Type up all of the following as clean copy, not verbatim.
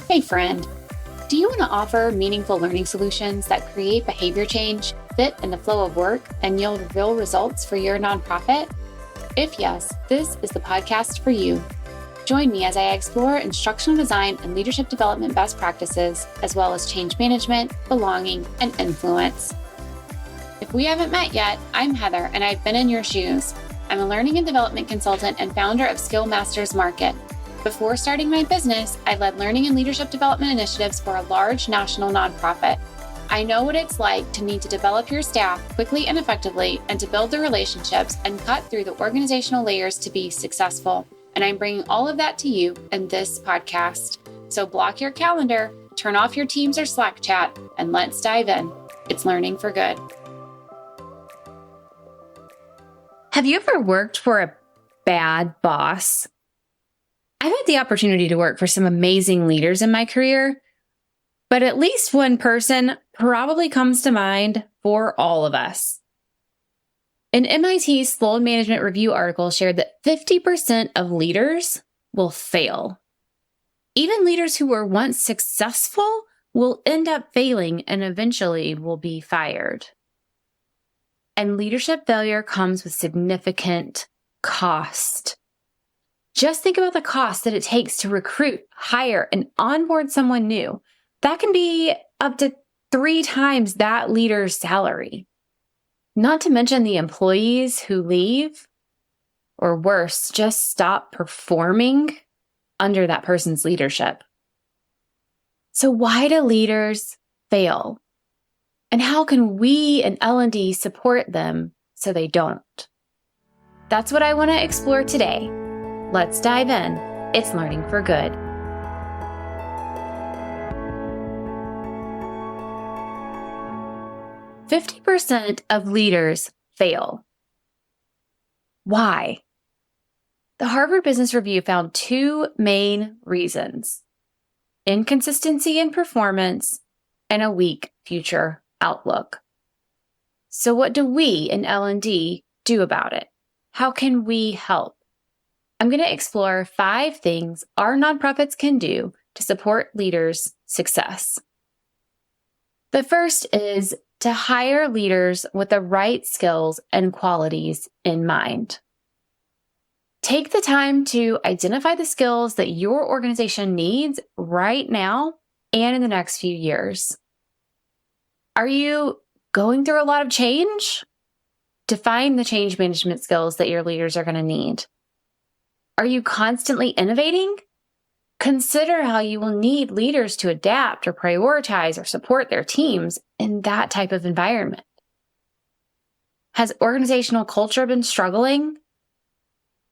Hey friend, do you want to offer meaningful learning solutions that create behavior change, fit in the flow of work, and yield real results for your nonprofit? If yes, this is the podcast for you. Join me as I explore instructional design and leadership development best practices, as well as change management, belonging, and influence. If we haven't met yet, I'm Heather, and I've been in your shoes. I'm a learning and development consultant and founder of Skill Masters Market. Before starting my business, I led learning and leadership development initiatives for a large national nonprofit. I know what it's like to need to develop your staff quickly and effectively, and to build the relationships and cut through the organizational layers to be successful. And I'm bringing all of that to you in this podcast. So block your calendar, turn off your Teams or Slack chat, and let's dive in. It's learning for good. Have you ever worked for a bad boss? I've had the opportunity to work for some amazing leaders in my career, but at least one person probably comes to mind for all of us. An MIT Sloan Management Review article shared that 50% of leaders will fail. Even leaders who were once successful will end up failing and eventually will be fired. And leadership failure comes with significant cost. Just think about the cost that it takes to recruit, hire, and onboard someone new. That can be up to 3 times that leader's salary. Not to mention the employees who leave, or worse, just stop performing under that person's leadership. So why do leaders fail? And how can we in L&D support them so they don't? That's what I want to explore today. Let's dive in. It's learning for good. "50% of leaders fail." Why? The Harvard Business Review found 2 main reasons: inconsistency in performance and a weak future outlook. So what do we in L&D do about it? How can we help? I'm going to explore 5 things our nonprofits can do to support leaders' success. The first is to hire leaders with the right skills and qualities in mind. Take the time to identify the skills that your organization needs right now and in the next few years. Are you going through a lot of change? Define the change management skills that your leaders are going to need. Are you constantly innovating? Consider how you will need leaders to adapt or prioritize or support their teams in that type of environment. Has organizational culture been struggling?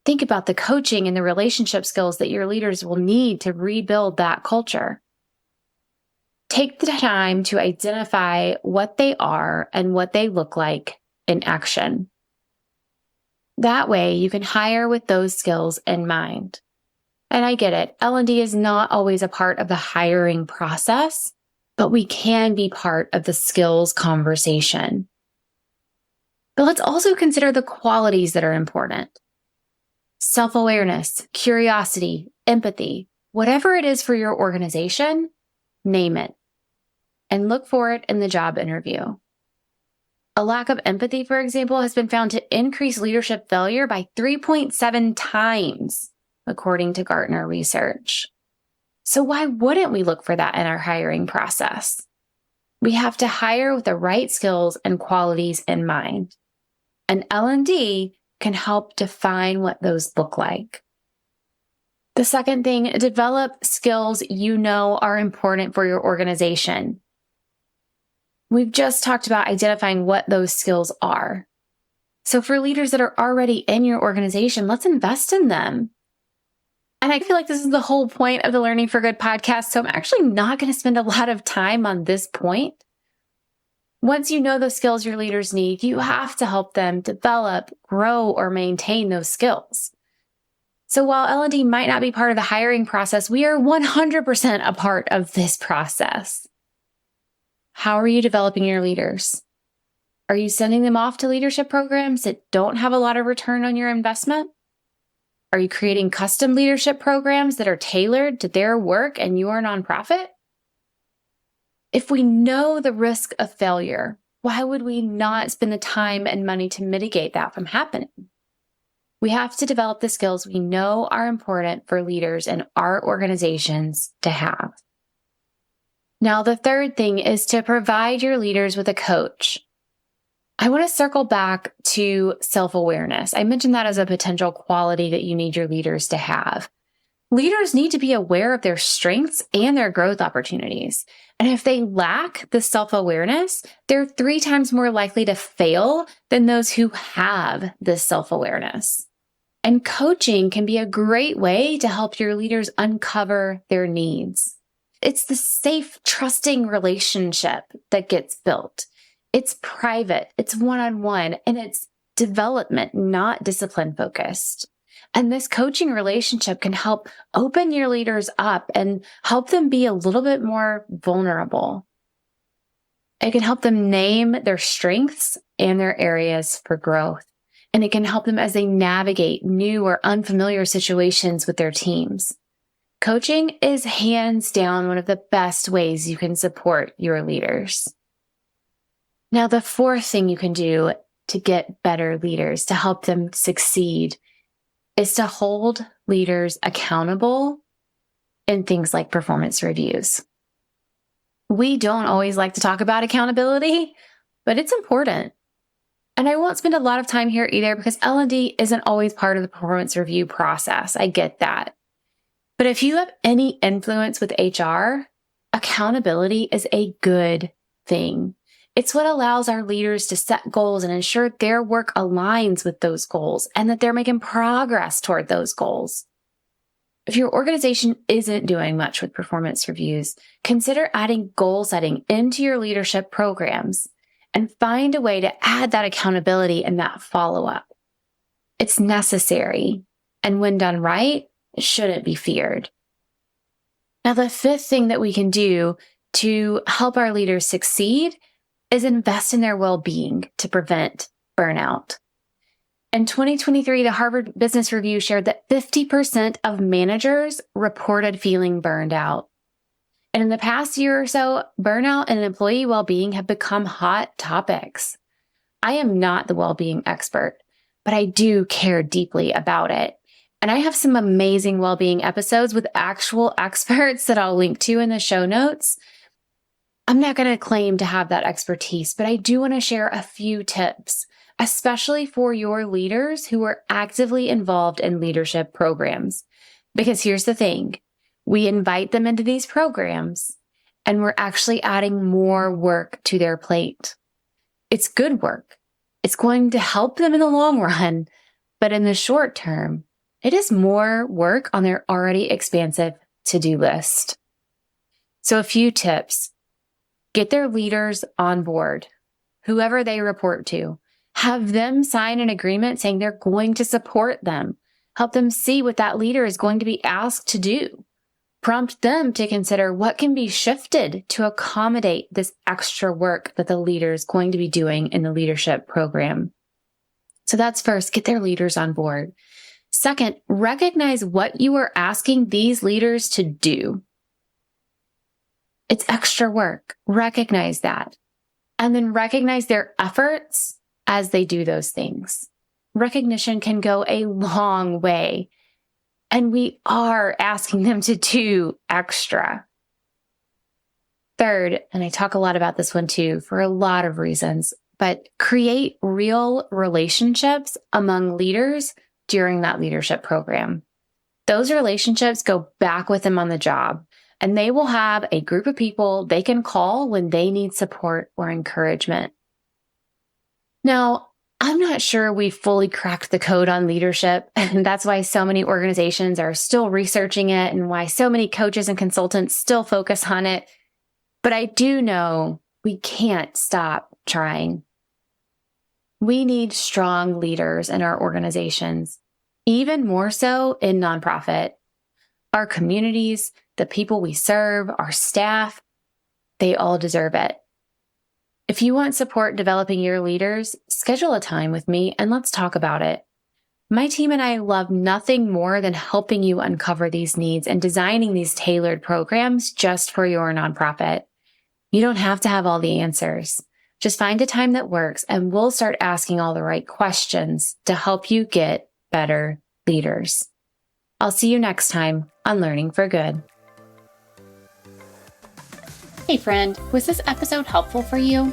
Think about the coaching and the relationship skills that your leaders will need to rebuild that culture. Take the time to identify what they are and what they look like in action. That way, you can hire with those skills in mind. And I get it, L&D is not always a part of the hiring process, but we can be part of the skills conversation. But let's also consider the qualities that are important. Self-awareness, curiosity, empathy, whatever it is for your organization, name it. And look for it in the job interview. A lack of empathy, for example, has been found to increase leadership failure by 3.7 times, according to Gartner research. So why wouldn't we look for that in our hiring process? We have to hire with the right skills and qualities in mind. And L&D can help define what those look like. The second thing, develop skills you know are important for your organization. We've just talked about identifying what those skills are. So for leaders that are already in your organization, let's invest in them. And I feel like this is the whole point of the Learning for Good podcast, so I'm actually not going to spend a lot of time on this point. Once you know the skills your leaders need, you have to help them develop, grow, or maintain those skills. So while L&D might not be part of the hiring process, we are 100% a part of this process. How are you developing your leaders? Are you sending them off to leadership programs that don't have a lot of return on your investment? Are you creating custom leadership programs that are tailored to their work and your nonprofit? If we know the risk of failure, why would we not spend the time and money to mitigate that from happening? We have to develop the skills we know are important for leaders in our organizations to have. Now, the third thing is to provide your leaders with a coach. I want to circle back to self-awareness. I mentioned that as a potential quality that you need your leaders to have. Leaders need to be aware of their strengths and their growth opportunities. And if they lack the self-awareness, they're 3 times more likely to fail than those who have this self-awareness. And coaching can be a great way to help your leaders uncover their needs. It's the safe, trusting relationship that gets built. It's private, it's one-on-one, and it's development, not discipline focused. And this coaching relationship can help open your leaders up and help them be a little bit more vulnerable. It can help them name their strengths and their areas for growth. And it can help them as they navigate new or unfamiliar situations with their teams. Coaching is hands down one of the best ways you can support your leaders. Now, the fourth thing you can do to get better leaders, to help them succeed, is to hold leaders accountable in things like performance reviews. We don't always like to talk about accountability, but it's important. And I won't spend a lot of time here either because L&D isn't always part of the performance review process. I get that. But if you have any influence with HR, accountability is a good thing. It's what allows our leaders to set goals and ensure their work aligns with those goals and that they're making progress toward those goals. If your organization isn't doing much with performance reviews, consider adding goal setting into your leadership programs and find a way to add that accountability and that follow-up. It's necessary, and when done right, it shouldn't be feared. Now, the fifth thing that we can do to help our leaders succeed is invest in their well-being to prevent burnout. In 2023, the Harvard Business Review shared that 50% of managers reported feeling burned out. And in the past year or so, burnout and employee well-being have become hot topics. I am not the well-being expert, but I do care deeply about it. And I have some amazing well-being episodes with actual experts that I'll link to in the show notes. I'm not going to claim to have that expertise, but I do want to share a few tips, especially for your leaders who are actively involved in leadership programs. Because here's the thing, we invite them into these programs and we're actually adding more work to their plate. It's good work. It's going to help them in the long run, but in the short term, it is more work on their already expansive to-do list. So a few tips. Get their leaders on board, whoever they report to. Have them sign an agreement saying they're going to support them. Help them see what that leader is going to be asked to do. Prompt them to consider what can be shifted to accommodate this extra work that the leader is going to be doing in the leadership program. So that's first, get their leaders on board. Second, recognize what you are asking these leaders to do. It's extra work. Recognize that. And then recognize their efforts as they do those things. Recognition can go a long way. And we are asking them to do extra. Third, and I talk a lot about this one too for a lot of reasons, but create real relationships among leaders during that leadership program. Those relationships go back with them on the job. And they will have a group of people they can call when they need support or encouragement. Now, I'm not sure we fully cracked the code on leadership, and that's why so many organizations are still researching it and why so many coaches and consultants still focus on it. But I do know we can't stop trying. We need strong leaders in our organizations, even more so in nonprofit. Our communities, the people we serve, our staff, they all deserve it. If you want support developing your leaders, schedule a time with me and let's talk about it. My team and I love nothing more than helping you uncover these needs and designing these tailored programs just for your nonprofit. You don't have to have all the answers. Just find a time that works and we'll start asking all the right questions to help you get better leaders. I'll see you next time on Learning for Good. Hey friend, was this episode helpful for you?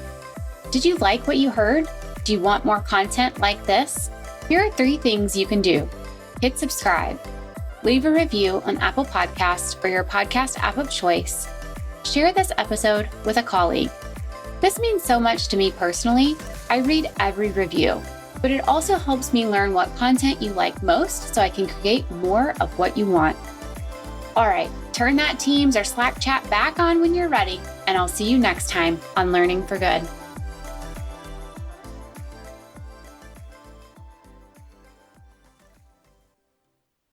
Did you like what you heard? Do you want more content like this? Here are 3 things you can do. Hit subscribe, leave a review on Apple Podcasts or your podcast app of choice, share this episode with a colleague. This means so much to me personally. I read every review, but it also helps me learn what content you like most so I can create more of what you want. All right, turn that Teams or Slack chat back on when you're ready, and I'll see you next time on Learning for Good.